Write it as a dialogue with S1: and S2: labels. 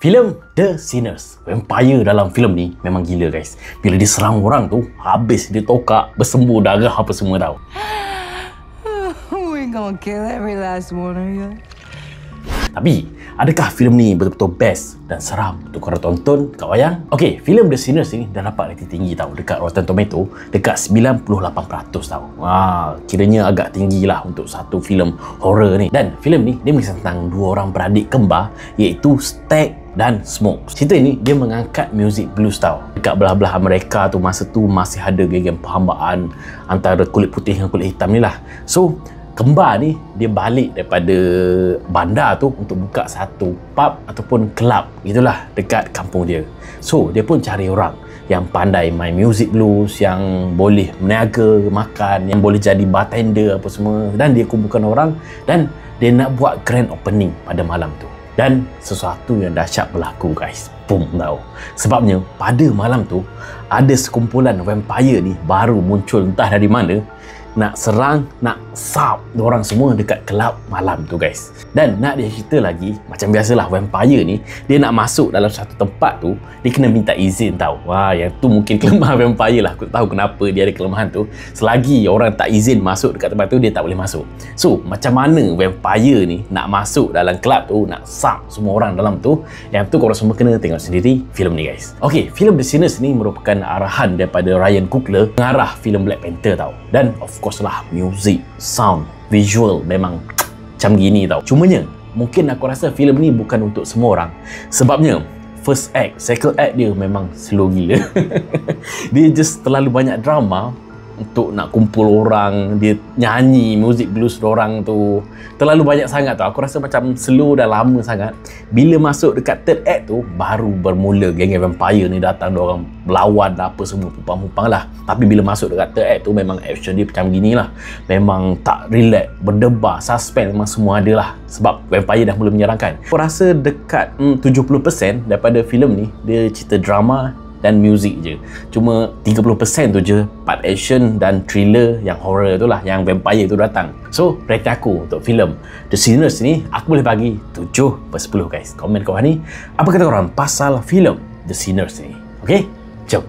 S1: Filem The Sinners, vampire dalam filem ni memang gila guys. Bila dia serang orang tu, habis dia tokak, bersembur darah apa semua tau.
S2: We gonna kill every last one of you.
S1: Tapi, adakah filem ni betul-betul best dan seram untuk korang tonton kat wayang? Okey, filem The Sinners ni dah dapat rating tinggi tau dekat Rotten Tomato, dekat 98% tau. Wah, kiranya agak tinggi lah untuk satu filem horror ni. Dan filem ni dia mengisah tentang dua orang beradik kembar, iaitu Stag dan Smoke. Cerita ni dia mengangkat music blues tau. Dekat belah-belah Amerika tu masa tu masih ada geng-geng perhambaan antara kulit putih dan kulit hitam ni lah. So kembar ni dia balik daripada bandar tu untuk buka satu pub ataupun kelab gitulah dekat kampung dia. So dia pun cari orang yang pandai main music blues, yang boleh meniaga, makan, yang boleh jadi bartender apa semua, dan dia kumpulkan orang dan dia nak buat grand opening pada malam tu. Dan sesuatu yang dahsyat berlaku guys. Boom tau. Sebabnya pada malam tu ada sekumpulan vampire ni baru muncul entah dari mana, nak serang, nak sap orang semua dekat kelab malam tu guys. Dan nak dia cerita lagi, macam biasalah vampire ni, dia nak masuk dalam satu tempat tu, dia kena minta izin tau. Wah, yang tu mungkin kelemahan vampire lah. Aku tak tahu kenapa dia ada kelemahan tu. Selagi orang tak izin masuk dekat tempat tu, dia tak boleh masuk. So, macam mana vampire ni nak masuk dalam kelab tu, nak sap semua orang dalam tu, yang tu korang semua kena tengok sendiri filem ni guys. Ok, filem The Sinners ni merupakan arahan daripada Ryan Coogler, mengarah filem Black Panther tau. Dan of course lah, music, sound, visual memang macam gini tau. Cumanya, mungkin aku rasa filem ni bukan untuk semua orang. Sebabnya, first act, second act dia memang slow gila. Dia just terlalu banyak drama untuk nak kumpul orang, dia nyanyi music blues orang tu terlalu banyak sangat tau. Aku rasa macam slow dah lama sangat. Bila masuk dekat third act tu, baru bermula geng-geng vampire ni datang, orang berlawan apa semua, pupang-pupang lah. Tapi bila masuk dekat third act tu, memang action dia macam gini lah. Memang tak relax, berdebar, suspense memang semua ada lah. Sebab vampire dah mula menyerangkan. Aku rasa dekat 70% daripada filem ni, dia cerita drama dan muzik je. Cuma 30% tu je part action dan thriller yang horror tu lah, yang vampire tu datang. So, rating aku untuk filem The Sinners ni, aku boleh bagi 7/10 guys. Komen korang ni, apa kata korang pasal filem The Sinners ni? Okay? Jom.